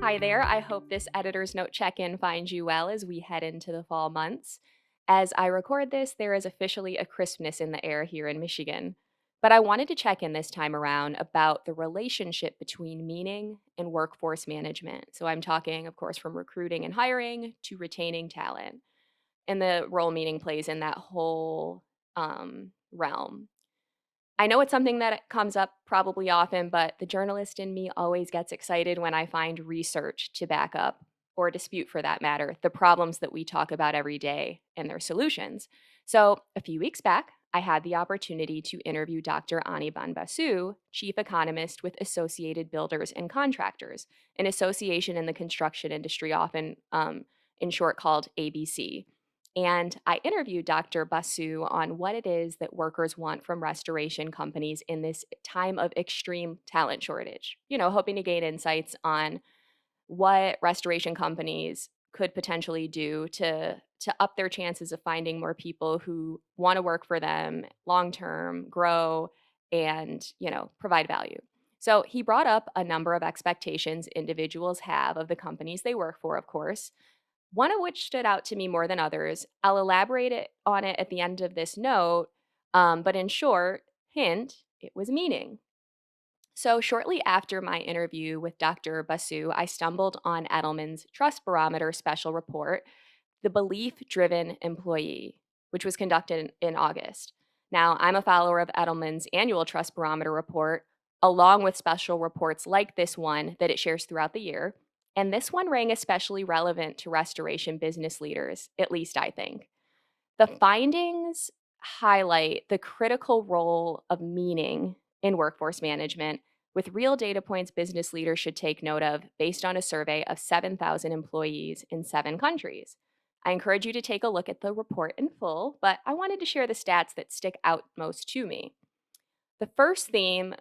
Hi there. I hope this editor's note check in finds you well as we head into the fall months. As I record this, there is officially a crispness in the air here in Michigan. But I wanted to check in this time around about the relationship between meaning and workforce management. So I'm talking, of course, from recruiting and hiring to retaining talent and the role meaning plays in that whole realm. I know it's something that comes up probably often, but the journalist in me always gets excited when I find research to back up, or dispute for that matter, the problems that we talk about every day and their solutions. So, a few weeks back, I had the opportunity to interview Dr. Anirban Basu, chief economist with Associated Builders and Contractors, an association in the construction industry, often in short called ABC. And I interviewed Dr. Basu on what it is that workers want from restoration companies in this time of extreme talent shortage. Hoping to gain insights on what restoration companies could potentially do to up their chances of finding more people who want to work for them long term, grow, and provide value. So he brought up a number of expectations individuals have of the companies they work for, of course, one of which stood out to me more than others. I'll elaborate on it at the end of this note, but in short, hint, it was meaning. So, shortly after my interview with Dr. Basu, I stumbled on Edelman's Trust Barometer special report, The Belief Driven Employee, which was conducted in August. Now, I'm a follower of Edelman's annual Trust Barometer report, along with special reports like this one that it shares throughout the year. And this one rang especially relevant to restoration business leaders, at least I think. The findings highlight the critical role of meaning in workforce management, with real data points business leaders should take note of based on a survey of 7,000 employees in 7 countries. I encourage you to take a look at the report in full, but I wanted to share the stats that stick out most to me. The first theme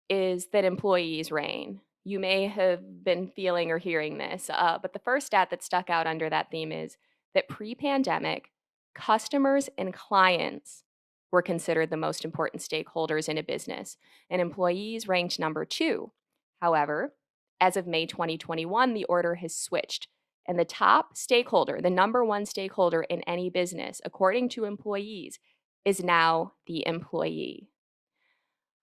is that employees reign. You may have been feeling or hearing this, but the first stat that stuck out under that theme is that pre pandemic, customers and clients were considered the most important stakeholders in a business, and employees ranked number two. However, as of May 2021, the order has switched, and the top stakeholder, the number one stakeholder in any business, according to employees, is now the employee.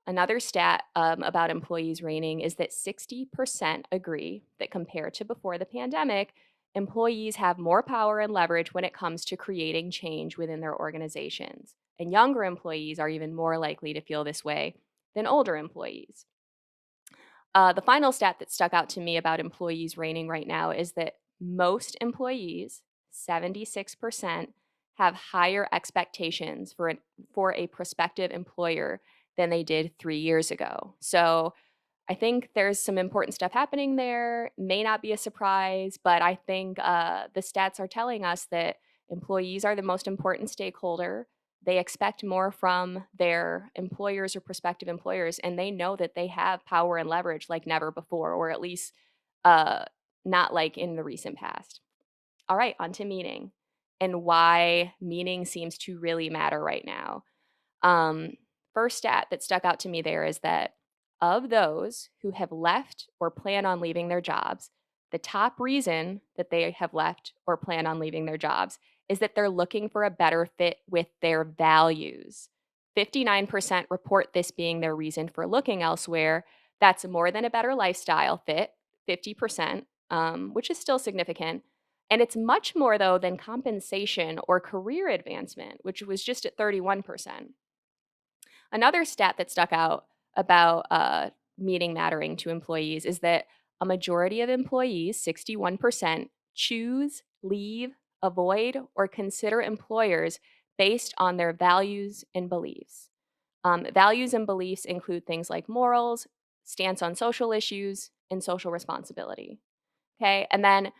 Another stat about employees reigning is that 60% agree that compared to before the pandemic, employees have more power and leverage when it comes to creating change within their organizations. And younger employees are even more likely to feel this way than older employees. The final stat that stuck out to me about employees reigning right now is that most employees, 76%, have higher expectations for a prospective employer than they did 3 years ago. So I think there's some important stuff happening there. May not be a surprise, but I think the stats are telling us that employees are the most important stakeholder. They expect more from their employers or prospective employers, and they know that they have power and leverage like never before, or at least uh, not like in the recent past. All right, on to meaning and why meaning seems to really matter right now. Um, First stat that stuck out to me there is that of those who have left or plan on leaving their jobs, the top reason that they have left or plan on leaving their jobs is that they're looking for a better fit with their values. 59% report this being their reason for looking elsewhere. That's more than a better lifestyle fit, 50%, which is still significant. And it's much more, though, than compensation or career advancement, which was just at 31%. Another stat that stuck out about meaning mattering to employees is that a majority of employees, 61%, choose, leave, avoid, or consider employers based on their values and beliefs. Values and beliefs include things like morals, stance on social issues, and social responsibility. Okay, and then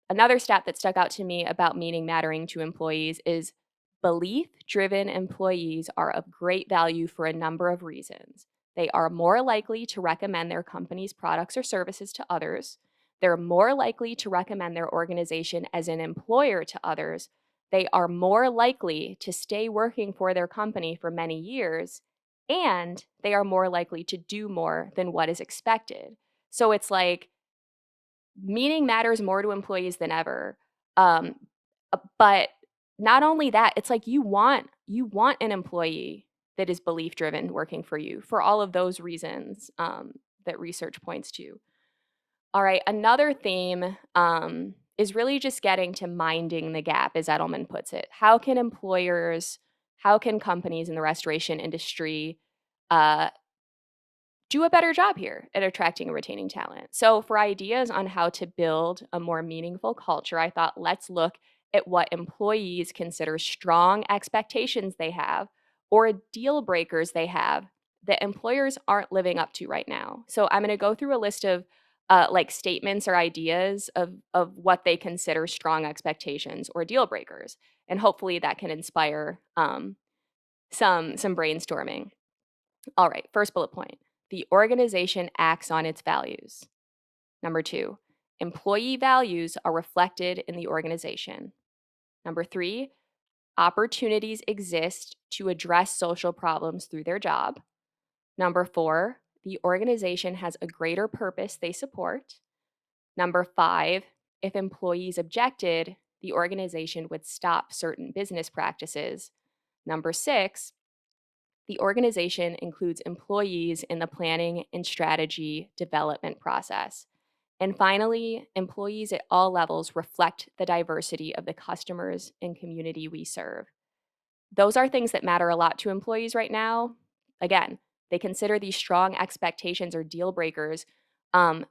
another stat that stuck out to me about meaning mattering to employees is belief driven employees are of great value for a number of reasons. They are more likely to recommend their company's products or services to others. They're more likely to recommend their organization as an employer to others. They are more likely to stay working for their company for many years. And they are more likely to do more than what is expected. So it's like Meaning matters more to employees than ever. Um, but not only that, it's like you want an employee that is belief driven working for you for all of those reasons that research points to. All right, another theme is really just getting to minding the gap, as Edelman puts it. How can companies in the restoration industry uh, do a better job here at attracting and retaining talent? So, for ideas on how to build a more meaningful culture, I thought let's look at what employees consider strong expectations they have or deal breakers they have that employers aren't living up to right now. So, I'm going to go through a list of like statements or ideas of what they consider strong expectations or deal breakers, and hopefully that can inspire some brainstorming. All right, first bullet point. The organization acts on its values. Number 2, employee values are reflected in the organization. Number 3, opportunities exist to address social problems through their job. Number 4, the organization has a greater purpose they support. Number 5, if employees objected, the organization would stop certain business practices. Number 6, the organization includes employees in the planning and strategy development process. And finally, employees at all levels reflect the diversity of the customers and community we serve. Those are things that matter a lot to employees right now. Again, they consider these strong expectations or deal breakers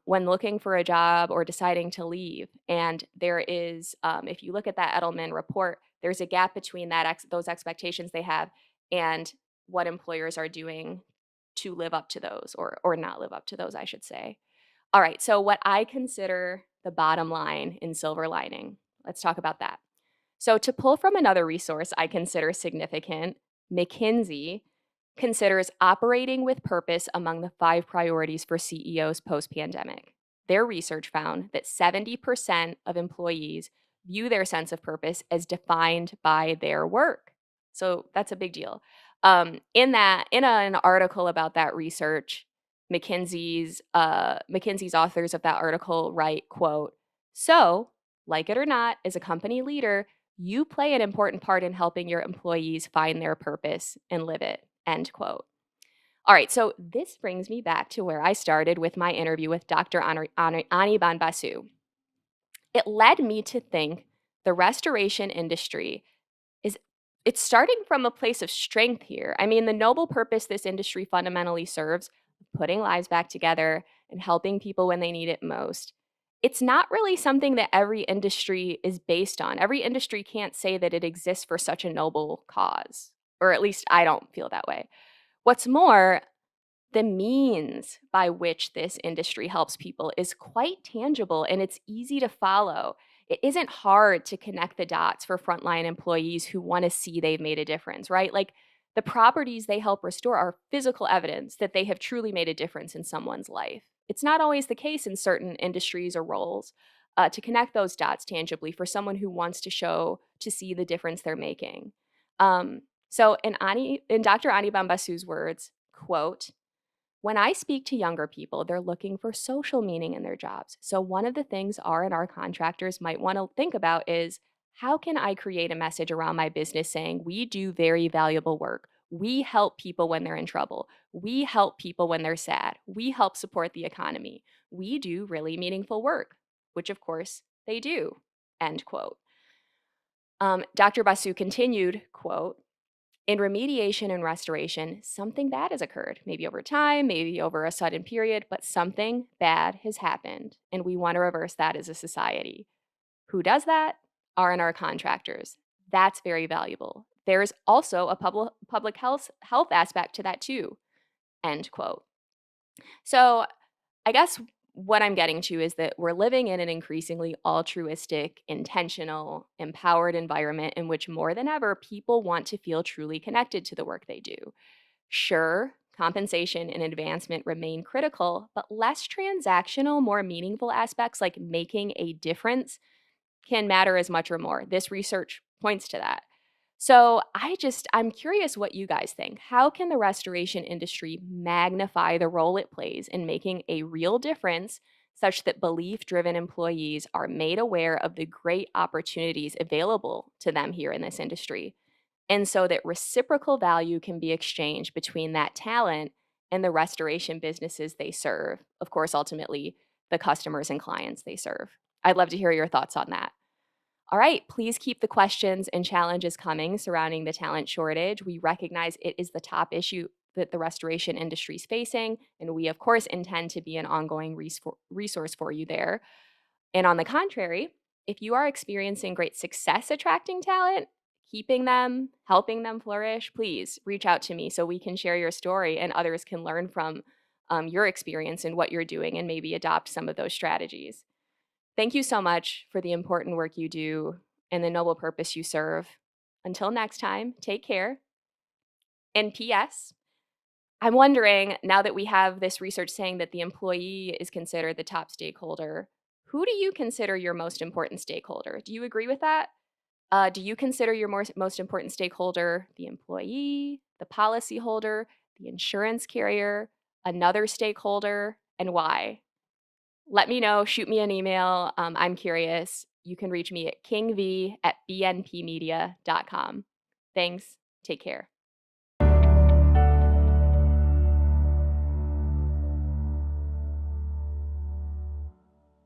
when looking for a job or deciding to leave. And there is, if you look at that Edelman report, there's a gap between those expectations they have and what employers are doing to live up to those, or not live up to those, I should say. All right, so what I consider the bottom line in silver lining, let's talk about that. So, to pull from another resource I consider significant, McKinsey considers operating with purpose among the 5 priorities for CEOs post pandemic. Their research found that 70% of employees view their sense of purpose as defined by their work. So, that's a big deal. In an article about that research, McKinsey's authors of that article write, quote, "So, like it or not, as a company leader, you play an important part in helping your employees find their purpose and live it." End quote. All right, so this brings me back to where I started with my interview with Dr. Ani Basu. It led me to think the restoration industry is it's starting from a place of strength here. I mean, the noble purpose this industry fundamentally serves, putting lives back together and helping people when they need it most. It's not really something that every industry is based on. Every industry can't say that it exists for such a noble cause, or at least I don't feel that way. What's more, the means by which this industry helps people is quite tangible and it's easy to follow. It isn't hard to connect the dots for frontline employees who want to see they've made a difference, right? Like the properties they help restore are physical evidence that they have truly made a difference in someone's life. It's not always the case in certain industries or roles to connect those dots tangibly for someone who wants to see the difference they're making. In Dr. Ani Bambasu's words, quote, "When I speak to younger people, they're looking for social meaning in their jobs. So, one of the things R&R contractors might want to think about is how can I create a message around my business saying we do very valuable work? We help people when they're in trouble. We help people when they're sad. We help support the economy. We do really meaningful work," which of course they do. End quote. Dr. Basu continued, quote, "In remediation and restoration, something bad has occurred, maybe over time, maybe over a sudden period, but something bad has happened, and we want to reverse that as a society. Who does that? R&R contractors. That's very valuable. There's also a public health aspect to that too." End quote. So I guess what I'm getting to is that we're living in an increasingly altruistic, intentional, empowered environment in which more than ever people want to feel truly connected to the work they do. Sure, compensation and advancement remain critical, but less transactional, more meaningful aspects like making a difference can matter as much or more. This research points to that. So I'm curious what you guys think. How can the restoration industry magnify the role it plays in making a real difference such that belief driven employees are made aware of the great opportunities available to them here in this industry. And so that reciprocal value can be exchanged between that talent and the restoration businesses they serve. Of course, ultimately, the customers and clients they serve. I'd love to hear your thoughts on that. All right, please keep the questions and challenges coming surrounding the talent shortage. We recognize it is the top issue that the restoration industry is facing, and we, of course, intend to be an ongoing resource for you there. And on the contrary, if you are experiencing great success attracting talent, keeping them, helping them flourish, please reach out to me so we can share your story and others can learn from your experience and what you're doing and maybe adopt some of those strategies. Thank you so much for the important work you do and the noble purpose you serve. Until next time, take care. And P.S. I'm wondering, now that we have this research saying that the employee is considered the top stakeholder, who do you consider your most important stakeholder? Do you agree with that? Do you consider your most important stakeholder the employee, the policyholder, the insurance carrier, another stakeholder, and why? Let me know. Shoot me an email. I'm curious. You can reach me at kingv@bnpmedia.com. Thanks. Take care.